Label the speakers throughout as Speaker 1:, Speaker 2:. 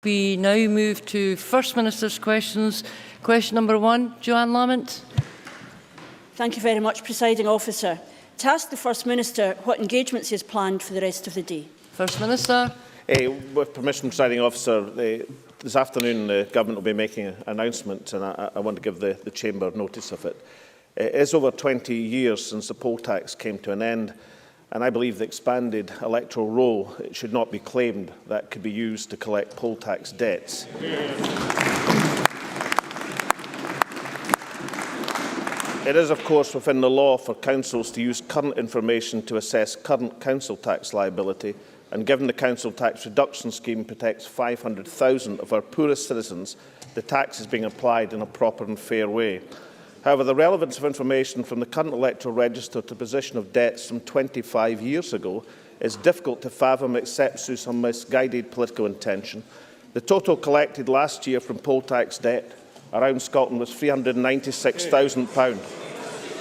Speaker 1: We now move to First Minister's questions. Question number 1, Joanne Lamont.
Speaker 2: Thank you very much, Presiding Officer. To ask the First Minister what engagements he has planned for the rest of the day.
Speaker 1: First Minister.
Speaker 3: With permission, Presiding Officer, this afternoon the Government will be making an announcement, and I want to give the Chamber notice of it. It is over 20 years since the poll tax came to an end, and I believe the expanded electoral roll should not be claimed that could be used to collect poll tax debts. It is, of course, within the law for councils to use current information to assess current council tax liability, and given the council tax reduction scheme protects 500,000 of our poorest citizens, the tax is being applied in a proper and fair way. However, the relevance of information from the current electoral register to the position of debts from 25 years ago is difficult to fathom except through some misguided political intention. The total collected last year from poll tax debt around Scotland was £396,000.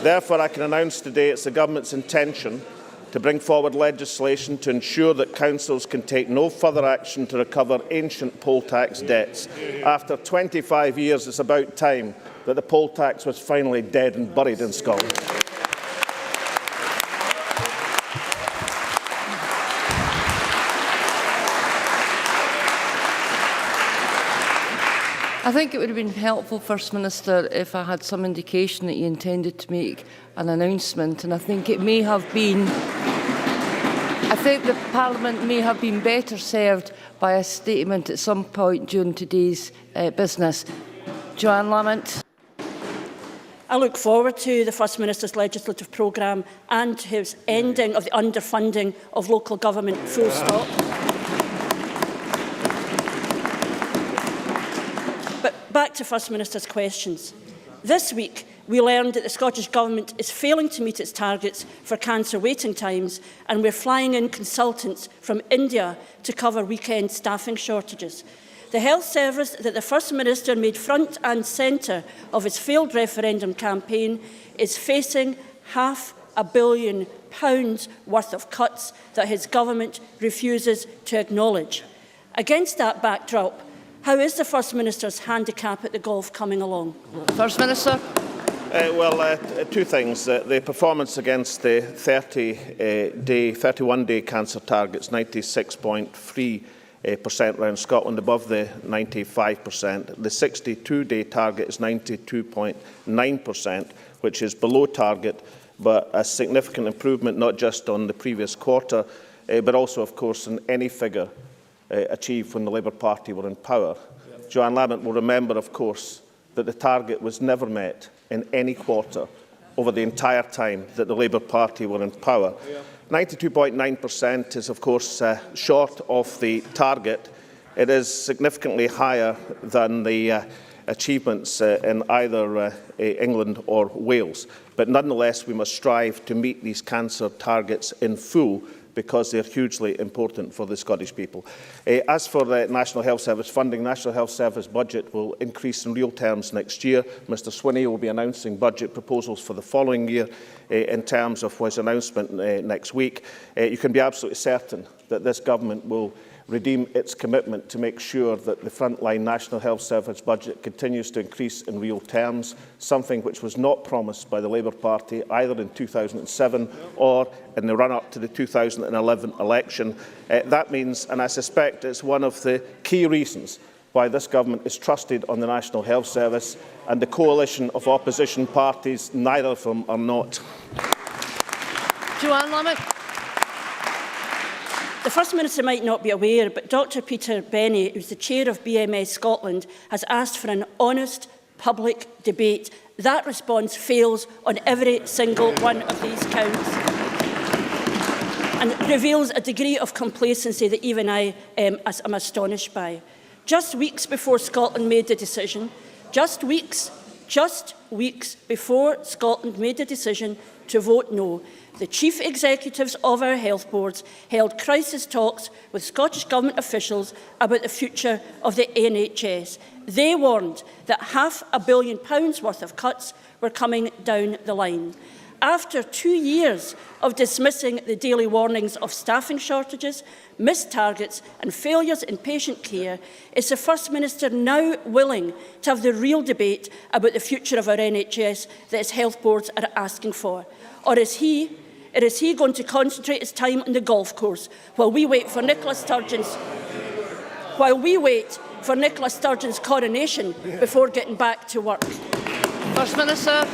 Speaker 3: Therefore, I can announce today it's the Government's intention to bring forward legislation to ensure that councils can take no further action to recover ancient poll tax debts. After 25 years, it's about time that the poll tax was finally dead and buried in Scotland.
Speaker 1: I think it would have been helpful, First Minister, if I had some indication that you intended to make an announcement, and I think it may have been. I think the Parliament may have been better served by a statement at some point during today's business. Joanne Lamont.
Speaker 2: I look forward to the First Minister's legislative programme and his ending of the underfunding of local government, full stop. But back to First Minister's questions. This week, we learned that the Scottish Government is failing to meet its targets for cancer waiting times, and we're flying in consultants from India to cover weekend staffing shortages. The health service that the First Minister made front and centre of his failed referendum campaign is facing £500 million worth of cuts that his government refuses to acknowledge. Against that backdrop, how is the First Minister's handicap at the golf coming along?
Speaker 1: First Minister.
Speaker 3: Two things. The performance against the 31-day cancer targets, 96.3% around Scotland, above the 95%. The 62-day target is 92.9%, which is below target, but a significant improvement not just on the previous quarter, but also, of course, in any figure achieved when the Labour Party were in power. Joanne Lamont will remember, of course, that the target was never met in any quarter over the entire time that the Labour Party were in power. 92.9% is, of course, short of the target. It is significantly higher than the achievements in either England or Wales. But nonetheless, we must strive to meet these cancer targets in full, because they are hugely important for the Scottish people. As for the National Health Service funding, the National Health Service budget will increase in real terms next year. Mr Swinney will be announcing budget proposals for the following year in terms of his announcement next week. You can be absolutely certain that this government will redeem its commitment to make sure that the frontline National Health Service budget continues to increase in real terms, something which was not promised by the Labour Party either in 2007 or in the run-up to the 2011 election. That means, and I suspect it's one of the key reasons why this government is trusted on the National Health Service, and the coalition of opposition parties, neither of them are not.
Speaker 1: Joanne Lamont.
Speaker 2: The First Minister might not be aware, but Dr Peter Benny, who is the chair of BMS Scotland, has asked for an honest public debate. That response fails on every single one of these counts, and reveals a degree of complacency that even I am astonished by. Just weeks before Scotland made the decision, just weeks before Scotland made the decision to vote no, the chief executives of our health boards held crisis talks with Scottish Government officials about the future of the NHS. They warned that £500 million worth of cuts were coming down the line. After 2 years of dismissing the daily warnings of staffing shortages, missed targets and failures in patient care, is the First Minister now willing to have the real debate about the future of our NHS that his health boards are asking for? Or is he going to concentrate his time on the golf course while we wait for Nicola Sturgeon's coronation before getting back to work?
Speaker 1: First Minister.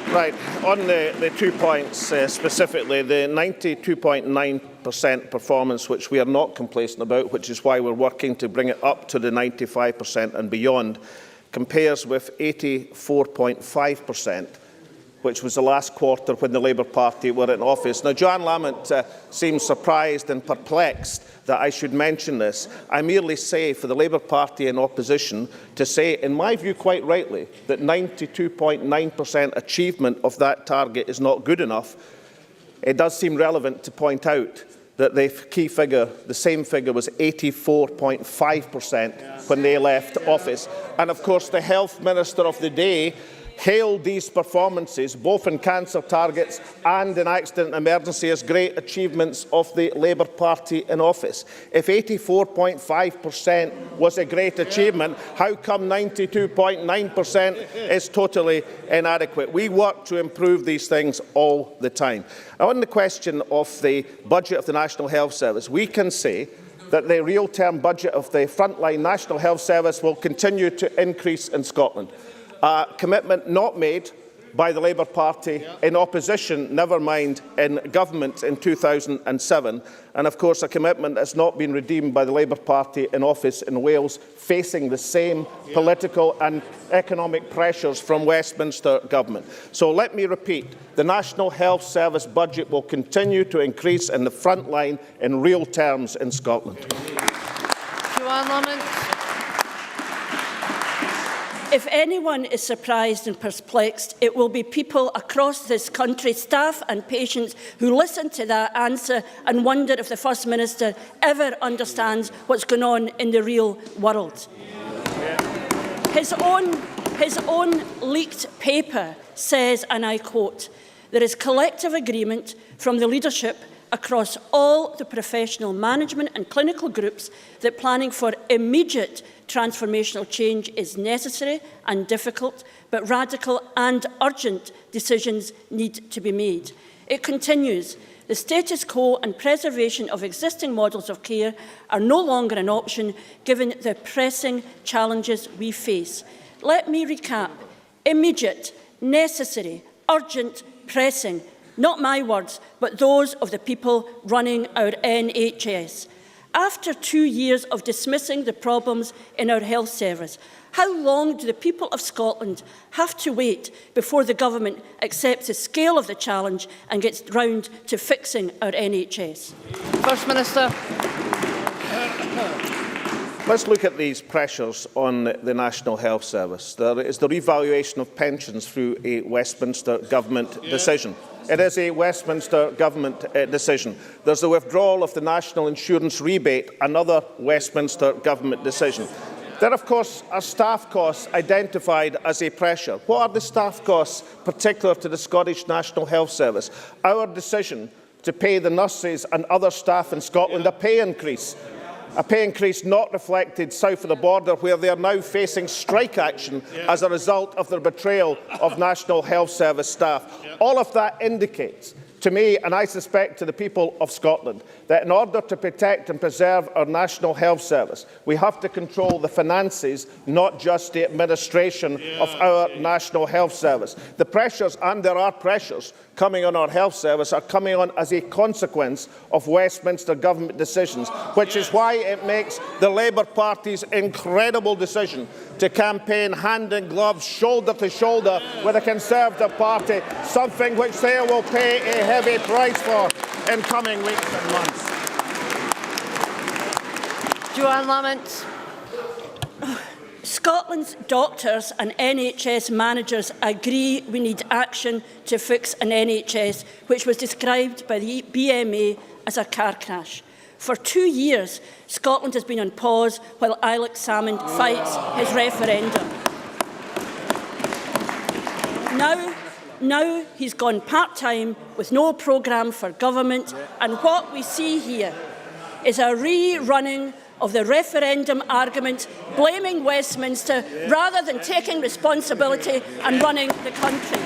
Speaker 3: Right, on the 2 points specifically, the 92.9% performance, which we are not complacent about, which is why we're working to bring it up to the 95% and beyond, compares with 84.5%, which was the last quarter when the Labour Party were in office. Now, Joanne Lamont seems surprised and perplexed that I should mention this. I merely say for the Labour Party in opposition to say, in my view quite rightly, that 92.9% achievement of that target is not good enough. It does seem relevant to point out that the key figure, the same figure, was 84.5% when they left office. And of course, the Health Minister of the day hailed these performances, both in cancer targets and in accident and emergency, as great achievements of the Labour Party in office. If 84.5% was a great achievement, how come 92.9% is totally inadequate? We work to improve these things all the time. Now, on the question of the budget of the National Health Service, we can say that the real-term budget of the frontline National Health Service will continue to increase in Scotland. A commitment not made by the Labour Party in opposition, never mind in government in 2007, and of course a commitment that's not been redeemed by the Labour Party in office in Wales, facing the same political and economic pressures from Westminster Government. So let me repeat, the National Health Service budget will continue to increase in the front line in real terms in Scotland.
Speaker 1: Joanne Lamont.
Speaker 2: If anyone is surprised and perplexed, it will be people across this country, staff and patients, who listen to that answer and wonder if the First Minister ever understands what's going on in the real world. His own leaked paper says, and I quote, "There is collective agreement from the leadership across all the professional management and clinical groups that planning for immediate transformational change is necessary and difficult, but radical and urgent decisions need to be made." It continues, "The status quo and preservation of existing models of care are no longer an option given the pressing challenges we face." Let me recap. Immediate, necessary, urgent, pressing. Not my words, but those of the people running our NHS. After 2 years of dismissing the problems in our health service, how long do the people of Scotland have to wait before the government accepts the scale of the challenge and gets round to fixing our NHS?
Speaker 1: First Minister.
Speaker 3: Let's look at these pressures on the National Health Service. There is the revaluation of pensions through a Westminster Government decision. It is a Westminster Government decision. There's the withdrawal of the National Insurance Rebate, another Westminster Government decision. There, of course, are staff costs identified as a pressure. What are the staff costs particular to the Scottish National Health Service? Our decision to pay the nurses and other staff in Scotland a pay increase not reflected south of the border, where they are now facing strike action as a result of their betrayal of National Health Service staff. All of that indicates to me, and I suspect to the people of Scotland, that in order to protect and preserve our National Health Service, we have to control the finances, not just the administration of our National Health Service. The pressures, and there are pressures, coming on our health service are coming on as a consequence of Westminster Government decisions, which is why it makes the Labour Party's incredible decision to campaign hand in glove, shoulder to shoulder with the Conservative Party, something which they will pay a heavy price for in coming weeks and months.
Speaker 1: Joanne Lamont.
Speaker 2: Scotland's doctors and NHS managers agree we need action to fix an NHS which was described by the BMA as a car crash. For 2 years, Scotland has been on pause while Alex Salmond fights his referendum. Now he's gone part-time with no programme for government, and what we see here is a rerunning of the referendum argument, blaming Westminster rather than taking responsibility and running the country.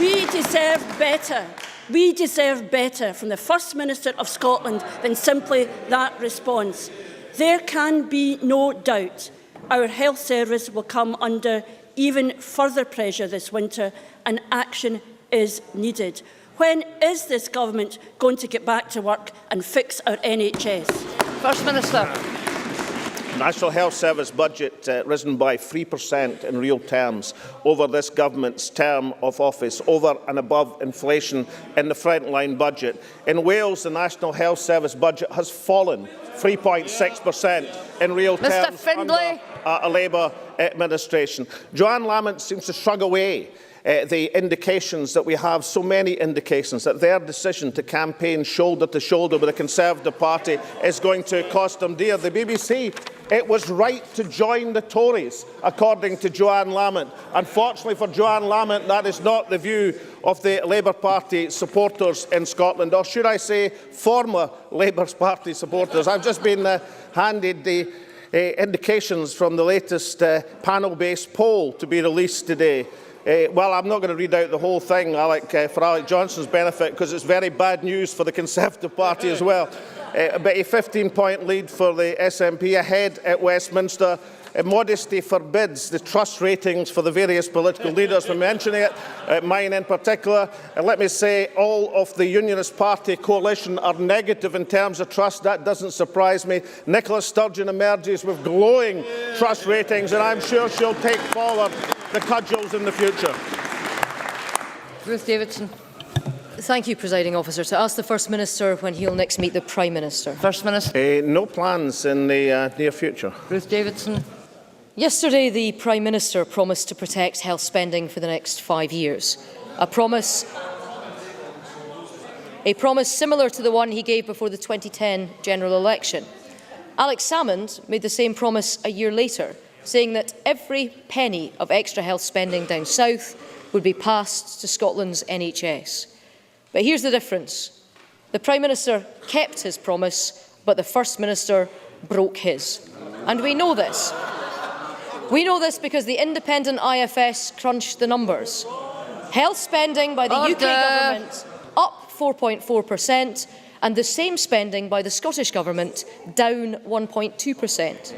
Speaker 2: We deserve better. We deserve better from the First Minister of Scotland than simply that response. There can be no doubt our health service will come under even further pressure this winter, and action is needed. When is this government going to get back to work and fix our NHS?
Speaker 1: First Minister.
Speaker 3: National Health Service budget risen by 3% in real terms over this government's term of office, over and above inflation in the frontline budget. In Wales, the National Health Service budget has fallen 3.6% in real terms under a Labour administration. Joanne Lamont seems to shrug away the indications that we have, so many indications, that their decision to campaign shoulder to shoulder with the Conservative Party is going to cost them dear. The BBC, it was right to join the Tories, according to Joanne Lamont. Unfortunately for Joanne Lamont, that is not the view of the Labour Party supporters in Scotland, or should I say former Labour Party supporters. I've just been handed the indications from the latest panel-based poll to be released today. Well, I'm not going to read out the whole thing, for Alec Johnson's benefit, because it's very bad news for the Conservative Party as well. But a 15-point lead for the SNP ahead at Westminster. Modesty forbids the trust ratings for the various political leaders from mentioning it, mine in particular. And let me say, all of the Unionist Party coalition are negative in terms of trust. That doesn't surprise me. Nicola Sturgeon emerges with glowing trust ratings, and I'm sure she'll take forward the cudgels in the future.
Speaker 1: Ruth Davidson.
Speaker 4: Thank you, Presiding Officer. To ask the First Minister when he'll next meet the Prime Minister.
Speaker 1: First Minister.
Speaker 3: No plans in the near future.
Speaker 1: Ruth Davidson.
Speaker 4: Yesterday, the Prime Minister promised to protect health spending for the next 5 years. A promise similar to the one he gave before the 2010 general election. Alex Salmond made the same promise a year later, saying that every penny of extra health spending down south would be passed to Scotland's NHS. But here's the difference. The Prime Minister kept his promise, but the First Minister broke his. And we know this. We know this because the independent IFS crunched the numbers. Health spending by the UK government up 4.4%, and the same spending by the Scottish Government down 1.2%.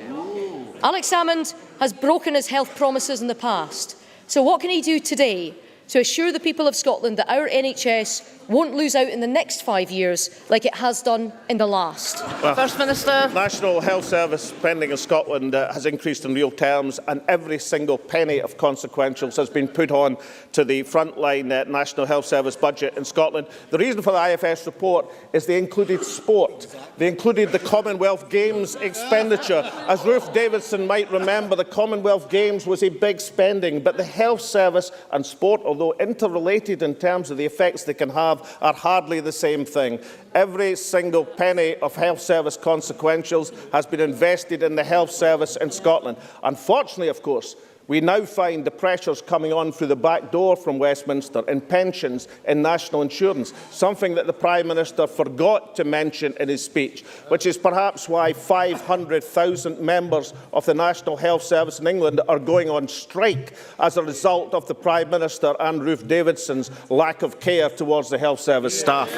Speaker 4: Alex Salmond has broken his health promises in the past. So what can he do today to assure the people of Scotland that our NHS won't lose out in the next 5 years like it has done in the last?
Speaker 3: Well,
Speaker 1: First Minister.
Speaker 3: National Health Service spending in Scotland has increased in real terms, and every single penny of consequentials has been put on to the frontline National Health Service budget in Scotland. The reason for the IFS report is they included sport. They included the Commonwealth Games expenditure. As Ruth Davidson might remember, the Commonwealth Games was a big spending, but the health service and sport, although interrelated in terms of the effects they can have, are hardly the same thing. Every single penny of health service consequentials has been invested in the health service in Scotland. Unfortunately, of course, we now find the pressures coming on through the back door from Westminster in pensions, in national insurance, something that the Prime Minister forgot to mention in his speech, which is perhaps why 500,000 members of the National Health Service in England are going on strike as a result of the Prime Minister and Ruth Davidson's lack of care towards the health service staff.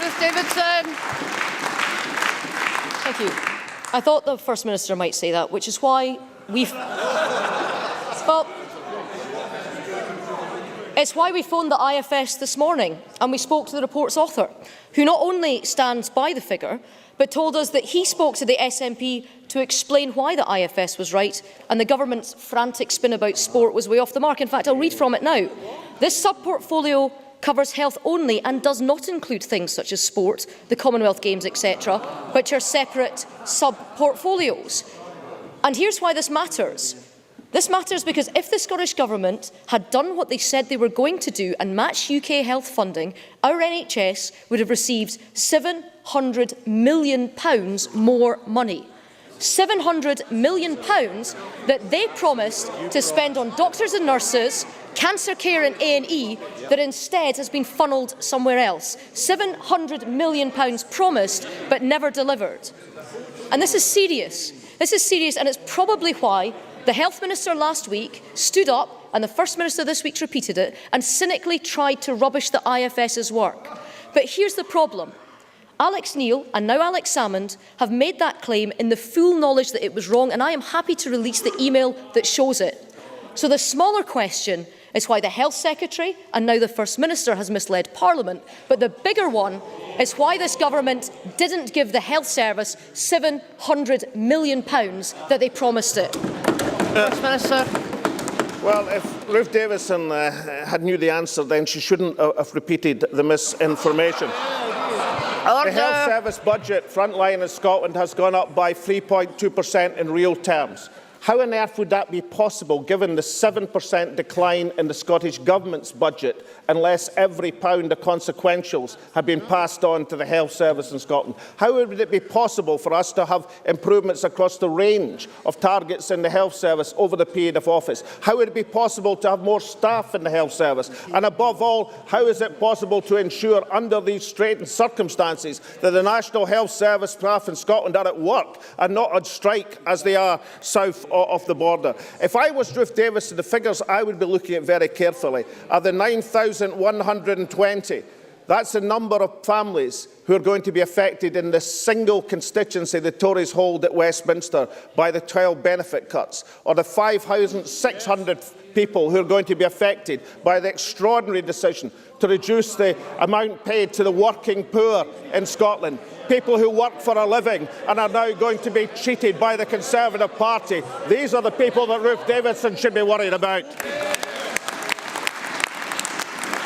Speaker 1: Ruth Davidson.
Speaker 4: Thank you. I thought the First Minister might say that, which is why it's why we phoned the IFS this morning and we spoke to the report's author, who not only stands by the figure, but told us that he spoke to the SNP to explain why the IFS was right and the government's frantic spin about sport was way off the mark. In fact, I'll read from it now. This sub-portfolio covers health only and does not include things such as sport, the Commonwealth Games, etc., which are separate sub-portfolios. And here's why this matters. This matters because if the Scottish Government had done what they said they were going to do and matched UK health funding, our NHS would have received £700 million more money. £700 million that they promised to spend on doctors and nurses, cancer care and A&E, that instead has been funnelled somewhere else. £700 million promised but never delivered. And this is serious. This is serious, and it's probably why the Health Minister last week stood up, and the First Minister this week repeated it, and cynically tried to rubbish the IFS's work. But here's the problem. Alex Neil and now Alex Salmond have made that claim in the full knowledge that it was wrong, and I am happy to release the email that shows it. So the smaller question is why the Health Secretary and now the First Minister has misled Parliament, but the bigger one is why this government didn't give the Health Service £700 million that they promised it.
Speaker 1: First Minister.
Speaker 3: Well, if Ruth Davidson had knew the answer, then she shouldn't have repeated the misinformation. The Health Service budget, frontline in Scotland, has gone up by 3.2% in real terms. How on earth would that be possible, given the 7% decline in the Scottish Government's budget, unless every pound of consequentials had been passed on to the health service in Scotland? How would it be possible for us to have improvements across the range of targets in the health service over the period of office? How would it be possible to have more staff in the health service? And above all, how is it possible to ensure, under these straitened circumstances, that the National Health Service staff in Scotland are at work and not on strike as they are south of the border? If I was Ruth Davidson, the figures I would be looking at very carefully are the 9,120. That's the number of families who are going to be affected in the single constituency the Tories hold at Westminster by the 12 benefit cuts, or the 5,600 people who are going to be affected by the extraordinary decision to reduce the amount paid to the working poor in Scotland. People who work for a living and are now going to be cheated by the Conservative Party. These are the people that Ruth Davidson should be worried about.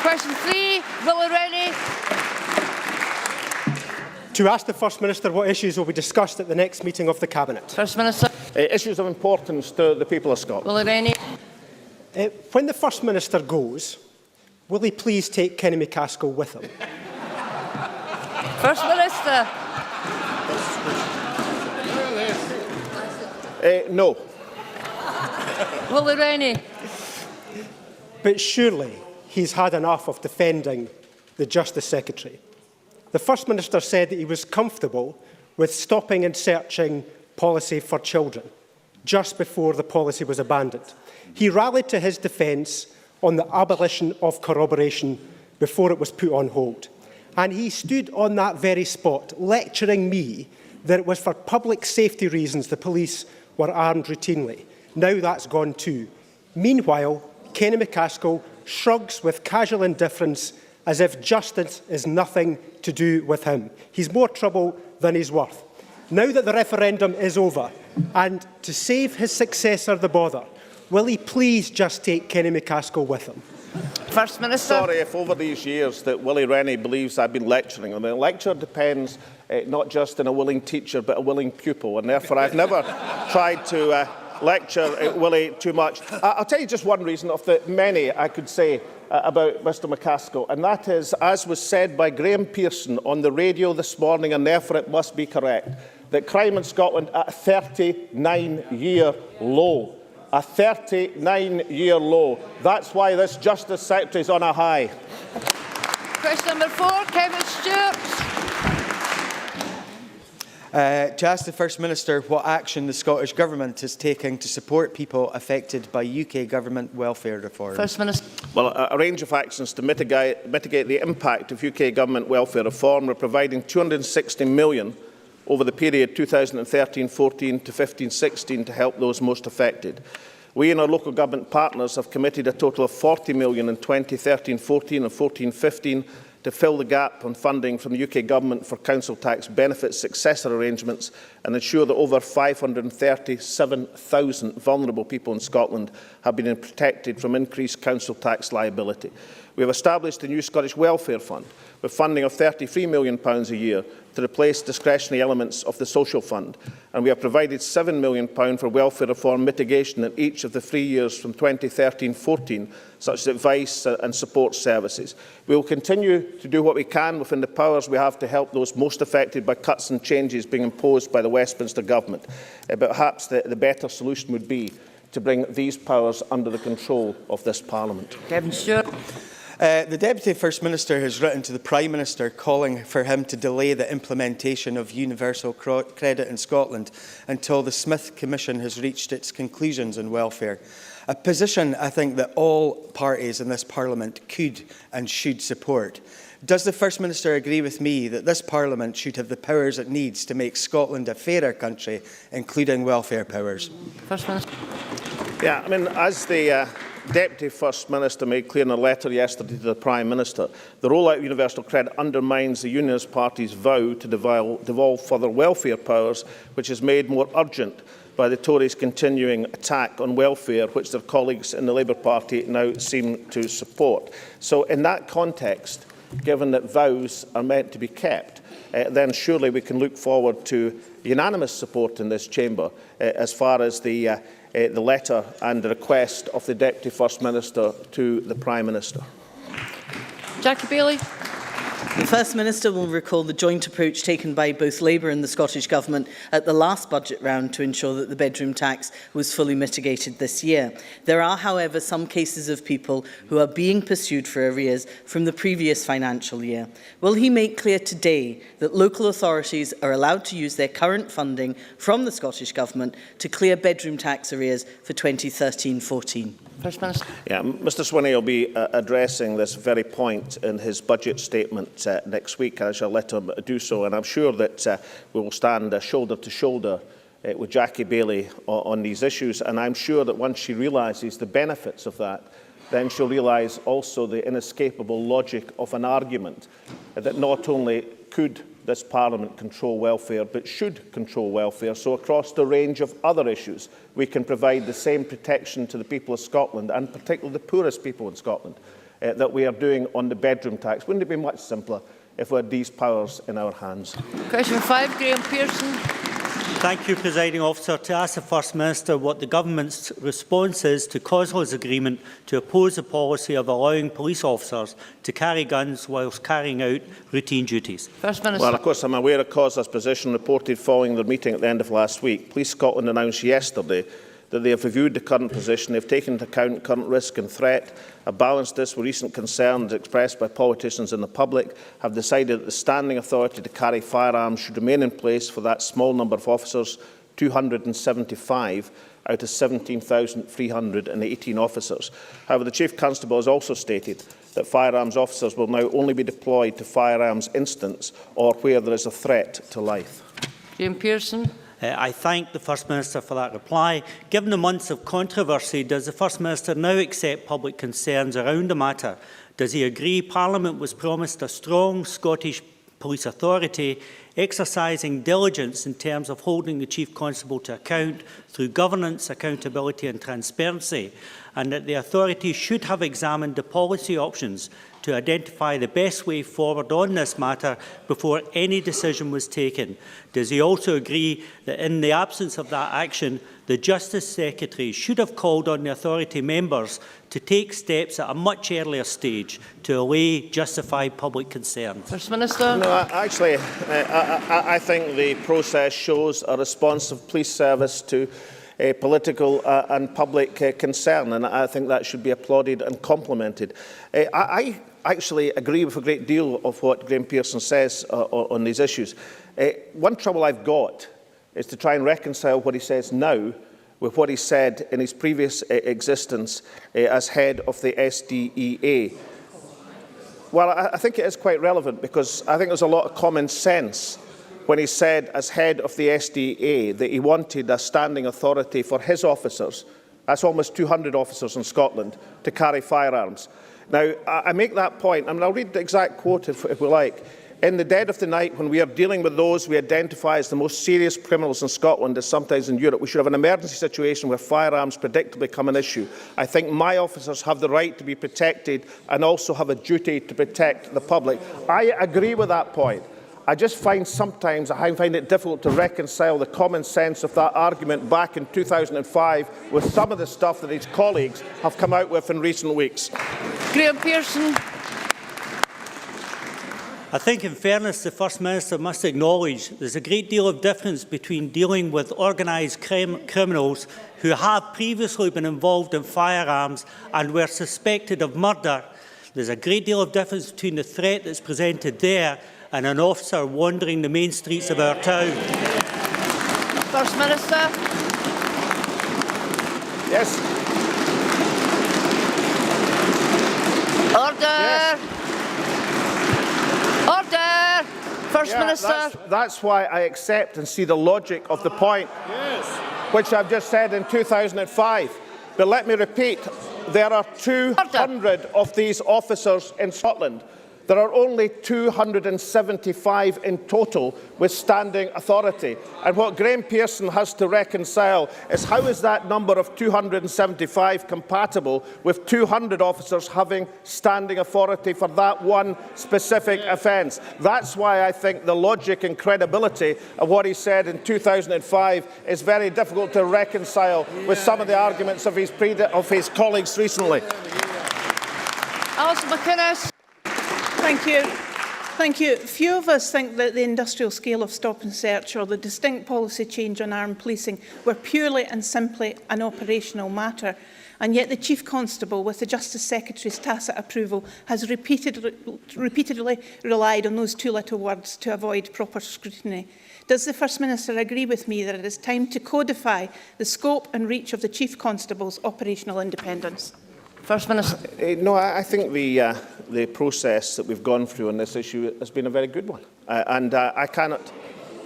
Speaker 1: Question 3, Willie Rennie.
Speaker 5: To ask the First Minister what issues will be discussed at the next meeting of the Cabinet.
Speaker 1: First Minister.
Speaker 3: Issues of importance to the people of Scotland.
Speaker 1: Willie Rennie.
Speaker 5: When the First Minister goes, will he please take Kenny McCaskill with him?
Speaker 1: First Minister.
Speaker 3: No.
Speaker 1: Willie Rennie.
Speaker 5: But surely he's had enough of defending the Justice Secretary. The First Minister said that he was comfortable with stopping and searching policy for children just before the policy was abandoned. He rallied to his defence on the abolition of corroboration before it was put on hold. And he stood on that very spot lecturing me that it was for public safety reasons the police were armed routinely. Now that's gone too. Meanwhile, Kenny McCaskill shrugs with casual indifference as if justice is nothing to do with him. He's more trouble than he's worth. Now that the referendum is over, and to save his successor the bother, will he please just take Kenny McCaskill with him?
Speaker 1: First Minister.
Speaker 3: Sorry if over these years that Willie Rennie believes I've been lecturing him. A lecture depends not just on a willing teacher but a willing pupil, and therefore I've never tried to lecture Willie too much. I'll tell you just one reason of the many I could say about Mr McCaskill, and that is, as was said by Graham Pearson on the radio this morning, and therefore it must be correct, that crime in Scotland at a 39-year low. A 39-year low. That's why this Justice Secretary is on a high.
Speaker 1: Question number 4, Kevin Stewart.
Speaker 6: To ask the First Minister what action the Scottish Government is taking to support people affected by UK Government welfare reform.
Speaker 1: First Minister.
Speaker 3: Well, a range of actions to mitigate the impact of UK Government welfare reform. We're providing £260 million over the period 2013-14 to 15-16 to help those most affected. We and our local government partners have committed a total of £40 million in 2013-14 and 14-15 to fill the gap on funding from the UK Government for council tax benefit successor arrangements and ensure that over 537,000 vulnerable people in Scotland have been protected from increased council tax liability. We have established the new Scottish Welfare Fund with funding of £33 million a year to replace discretionary elements of the Social Fund, and we have provided £7 million for welfare reform mitigation in each of the 3 years from 2013-14, such as advice and support services. We will continue to do what we can within the powers we have to help those most affected by cuts and changes being imposed by the Westminster Government. But perhaps the better solution would be to bring these powers under the control of this Parliament.
Speaker 1: Kevin Stewart.
Speaker 6: The Deputy First Minister has written to the Prime Minister calling for him to delay the implementation of universal credit in Scotland until the Smith Commission has reached its conclusions on welfare. A position I think that all parties in this Parliament could and should support. Does the First Minister agree with me that this Parliament should have the powers it needs to make Scotland a fairer country, including welfare powers?
Speaker 1: First Minister.
Speaker 3: Yeah, I mean, as the Deputy First Minister made clear in a letter yesterday to the Prime Minister, the rollout of universal credit undermines the Unionist Party's vow to devolve further welfare powers, which is made more urgent by the Tories' continuing attack on welfare, which their colleagues in the Labour Party now seem to support. So in that context, given that vows are meant to be kept, then surely we can look forward to unanimous support in this chamber as far as the letter and the request of the Deputy First Minister to the Prime Minister.
Speaker 1: Jackie Baillie.
Speaker 7: The First Minister will recall the joint approach taken by both Labour and the Scottish Government at the last budget round to ensure that the bedroom tax was fully mitigated this year. There are, however, some cases of people who are being pursued for arrears from the previous financial year. Will he make clear today that local authorities are allowed to use their current funding from the Scottish Government to clear bedroom tax arrears for 2013-14?
Speaker 1: First Minister.
Speaker 3: Yeah, Mr Swinney will be addressing this very point in his budget statement next week. I shall let him do so, and I'm sure that we will stand shoulder to shoulder with Jackie Baillie on these issues, and I'm sure that once she realises the benefits of that, then she'll realise also the inescapable logic of an argument that not only could this Parliament control welfare, but should control welfare, so across the range of other issues we can provide the same protection to the people of Scotland, and particularly the poorest people in Scotland, that we are doing on the bedroom tax. Wouldn't it be much simpler if we had these powers in our hands?
Speaker 1: Question 5, Graham Pearson.
Speaker 8: Thank you, Presiding Officer. To ask the First Minister what the Government's response is to Coslow's agreement to oppose the policy of allowing police officers to carry guns whilst carrying out routine duties.
Speaker 1: First Minister.
Speaker 3: Well, of course, I'm aware of Coslow's position reported following their meeting at the end of last week. Police Scotland announced yesterday that they have reviewed the current position, they've taken into account current risk and threat, have balanced this with recent concerns expressed by politicians and the public, have decided that the standing authority to carry firearms should remain in place for that small number of officers, 275 out of 17,318 officers. However, the Chief Constable has also stated that firearms officers will now only be deployed to firearms incidents or where there is a threat to life.
Speaker 1: Graham Pearson.
Speaker 8: I thank the First Minister for that reply. Given the months of controversy, does the First Minister now accept public concerns around the matter? Does he agree Parliament was promised a strong Scottish police authority exercising diligence in terms of holding the Chief Constable to account through governance, accountability and transparency, and that the authority should have examined the policy options to identify the best way forward on this matter before any decision was taken? Does he also agree that in the absence of that action, the Justice Secretary should have called on the authority members to take steps at a much earlier stage to allay justified public concern?
Speaker 1: First Minister.
Speaker 3: No, actually, I think the process shows a responsive police service to political and public concern, and I think that should be applauded and complimented. I actually agree with a great deal of what Graham Pearson says on these issues. One trouble I've got is to try and reconcile what he says now with what he said in his previous existence as head of the SDEA. Well, I think it is quite relevant, because I think there's a lot of common sense when he said as head of the SDA that he wanted a standing authority for his officers, that's almost 200 officers in Scotland, to carry firearms. Now, I make that point, and I'll read the exact quote if we like. in the dead of the night, when we are dealing with those we identify as the most serious criminals in Scotland, as sometimes in Europe, we should have an emergency situation where firearms predictably become an issue. I think my officers have the right to be protected and also have a duty to protect the public. I agree with that point. I just find sometimes it difficult to reconcile the common sense of that argument back in 2005 with some of the stuff that his colleagues have come out with in recent weeks.
Speaker 1: Graham Pearson.
Speaker 8: I think, in fairness, the First Minister must acknowledge there's a great deal of difference between dealing with organised criminals who have previously been involved in firearms and were suspected of murder. There's a great deal of difference between the threat that's presented there and an officer wandering the main streets of our town.
Speaker 1: First Minister.
Speaker 3: Yes.
Speaker 1: Order.
Speaker 3: Yes.
Speaker 1: Order! First Minister.
Speaker 3: That's why I accept and see the logic of the point, which I've just said in 2005. But let me repeat, there are 200 of these officers in Scotland. There are only 275 in total with standing authority. And what Graham Pearson has to reconcile is how is that number of 275 compatible with 200 officers having standing authority for that one specific offence. That's why I think the logic and credibility of what he said in 2005 is very difficult to reconcile with some of the arguments of his colleagues recently.
Speaker 1: Alison McInnes.
Speaker 9: Thank you. Thank you. Few of us think that the industrial scale of stop and search or the distinct policy change on armed policing were purely and simply an operational matter. And yet the Chief Constable, with the Justice Secretary's tacit approval, has repeatedly relied on those two little words to avoid proper scrutiny. Does the First Minister agree with me that it is time to codify the scope and reach of the Chief Constable's operational independence?
Speaker 1: First Minister.
Speaker 3: No, I think the process that we've gone through on this issue has been a very good one. I cannot...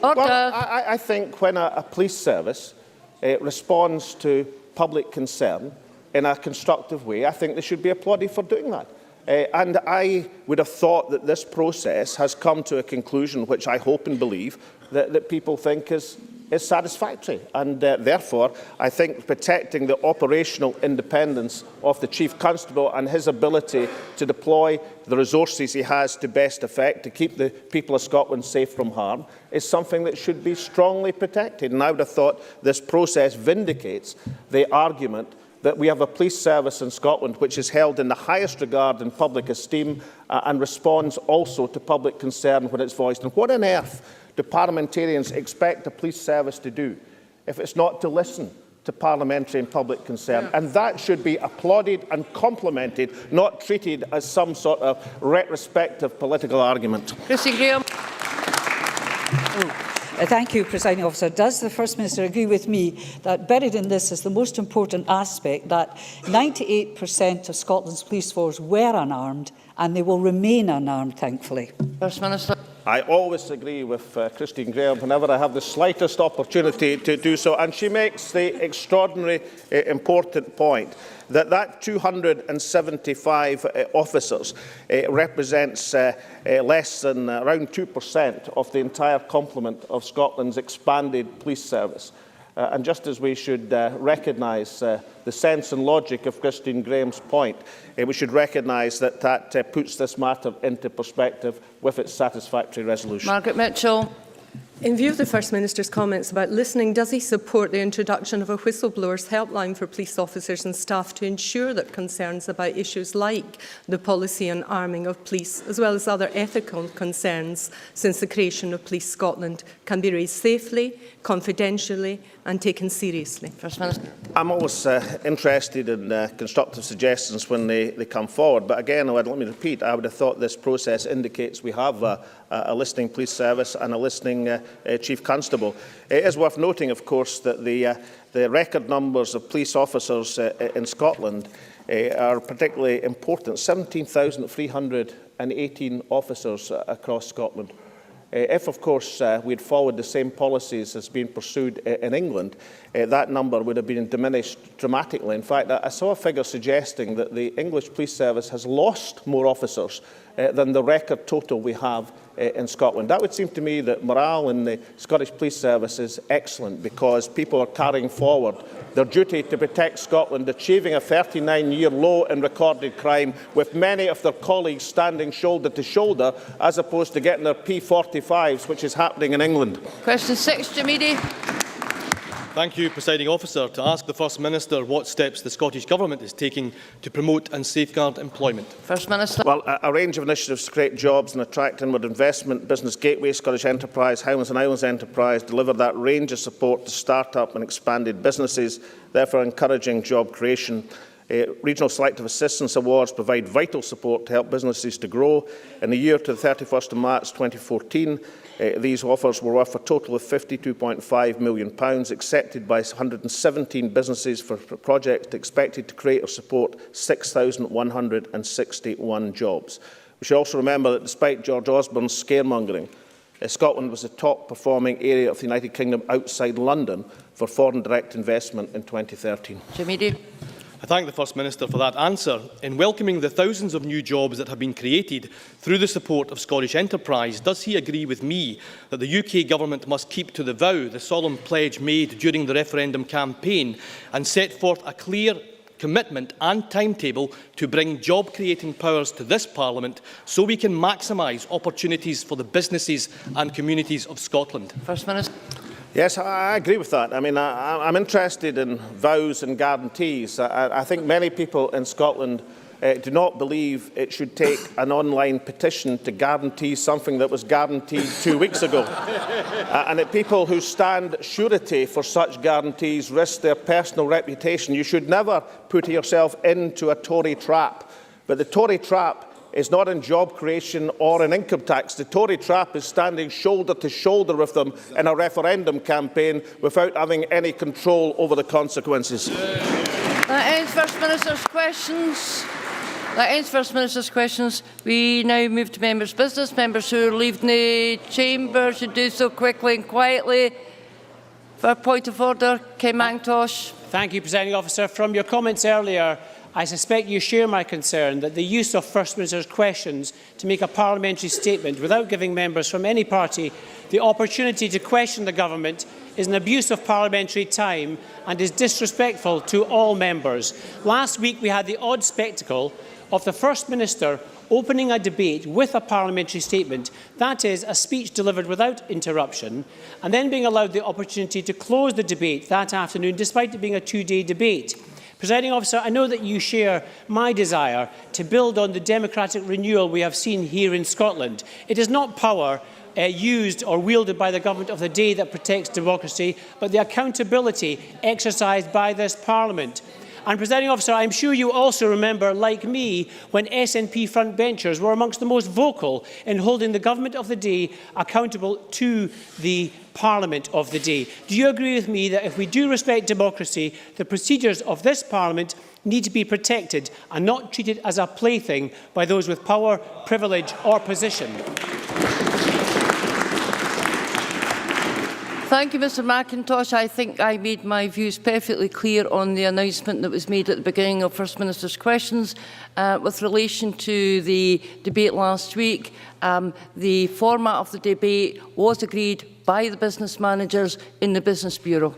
Speaker 1: Order.
Speaker 3: Well, I think when a police service responds to public concern in a constructive way, I think they should be applauded for doing that. And I would have thought that this process has come to a conclusion which I hope and believe that people think is satisfactory. And therefore, I think protecting the operational independence of the Chief Constable and his ability to deploy the resources he has to best effect to keep the people of Scotland safe from harm is something that should be strongly protected. And I would have thought this process vindicates the argument that we have a police service in Scotland which is held in the highest regard and public esteem and responds also to public concern when it's voiced. And what on earth do parliamentarians expect a police service to do if it's not to listen to parliamentary and public concern? And that should be applauded and complimented, not treated as some sort of retrospective political argument.
Speaker 1: Christine Graham.
Speaker 10: Thank you, Presiding Officer. Does the First Minister agree with me that buried in this is the most important aspect that 98% of Scotland's police force were unarmed and they will remain unarmed, thankfully?
Speaker 1: First Minister.
Speaker 3: I always agree with Christine Graham whenever I have the slightest opportunity to do so. And she makes the extraordinary important point that 275 officers represents less than around 2% of the entire complement of Scotland's expanded police service. And just as we should recognise the sense and logic of Christine Graham's point, we should recognise that puts this matter into perspective with its satisfactory resolution.
Speaker 1: Margaret Mitchell.
Speaker 11: In view of the First Minister's comments about listening, does he support the introduction of a whistleblowers helpline for police officers and staff to ensure that concerns about issues like the policy on arming of police, as well as other ethical concerns since the creation of Police Scotland, can be raised safely, confidentially and taken seriously? First Minister.
Speaker 3: I'm always interested in constructive suggestions when they come forward. But again, let me repeat, I would have thought this process indicates we have a listening police service and a listening Chief Constable. It is worth noting, of course, that the record numbers of police officers in Scotland are particularly important. 17,318 officers across Scotland. If, of course, we had followed the same policies as being pursued in England, that number would have been diminished dramatically. In fact, I saw a figure suggesting that the English police service has lost more officers than the record total we have in Scotland. That would seem to me that morale in the Scottish Police Service is excellent, because people are carrying forward their duty to protect Scotland, achieving a 39-year low in recorded crime, with many of their colleagues standing shoulder to shoulder, as opposed to getting their P45s, which is happening in England.
Speaker 1: Question 6, Jim Eadie.
Speaker 12: Thank you, Presiding Officer. To ask the First Minister what steps the Scottish Government is taking to promote and safeguard employment.
Speaker 1: First Minister.
Speaker 3: Well, a range of initiatives to create jobs and attract inward investment. Business Gateway, Scottish Enterprise, Highlands and Islands Enterprise deliver that range of support to start-up and expanded businesses, therefore encouraging job creation. Regional Selective Assistance Awards provide vital support to help businesses to grow. In the year to the 31st of March 2014, these offers were worth a total of £52.5 million, accepted by 117 businesses for projects expected to create or support 6,161 jobs. We should also remember that despite George Osborne's scaremongering, Scotland was the top performing area of the United Kingdom outside London for foreign direct investment in 2013.
Speaker 1: Jim Eadie.
Speaker 12: I thank the First Minister for that answer. In welcoming the thousands of new jobs that have been created through the support of Scottish Enterprise, does he agree with me that the UK Government must keep to the vow, the solemn pledge made during the referendum campaign, and set forth a clear commitment and timetable to bring job-creating powers to this Parliament so we can maximise opportunities for the businesses and communities of Scotland?
Speaker 1: First Minister.
Speaker 3: Yes, I agree with that. I mean, I'm interested in vows and guarantees. I think many people in Scotland do not believe it should take an online petition to guarantee something that was guaranteed 2 weeks ago. And that people who stand surety for such guarantees risk their personal reputation. You should never put yourself into a Tory trap. But the Tory trap is not in job creation or in income tax. The Tory trap is standing shoulder to shoulder with them in a referendum campaign without having any control over the consequences.
Speaker 1: That ends First Minister's questions. We now move to members' business. Members who are leaving the chamber should do so quickly and quietly. For a point of order, Ken Mackintosh.
Speaker 13: Thank you, Presiding Officer. From your comments earlier, I suspect you share my concern that the use of First Minister's questions to make a parliamentary statement without giving members from any party the opportunity to question the government is an abuse of parliamentary time and is disrespectful to all members. Last week we had the odd spectacle of the First Minister opening a debate with a parliamentary statement, that is, a speech delivered without interruption, and then being allowed the opportunity to close the debate that afternoon, despite it being a two-day debate. Presiding Officer, I know that you share my desire to build on the democratic renewal we have seen here in Scotland. It is not power used or wielded by the government of the day that protects democracy, but the accountability exercised by this Parliament. And, Presiding Officer, I'm sure you also remember, like me, when SNP frontbenchers were amongst the most vocal in holding the government of the day accountable to the Parliament of the day. Do you agree with me that if we do respect democracy, the procedures of this Parliament need to be protected and not treated as a plaything by those with power, privilege or position?
Speaker 1: Thank you, Mr Mackintosh. I think I made my views perfectly clear on the announcement that was made at the beginning of First Minister's questions. With relation to the debate last week, the format of the debate was agreed by the business managers in the Business Bureau.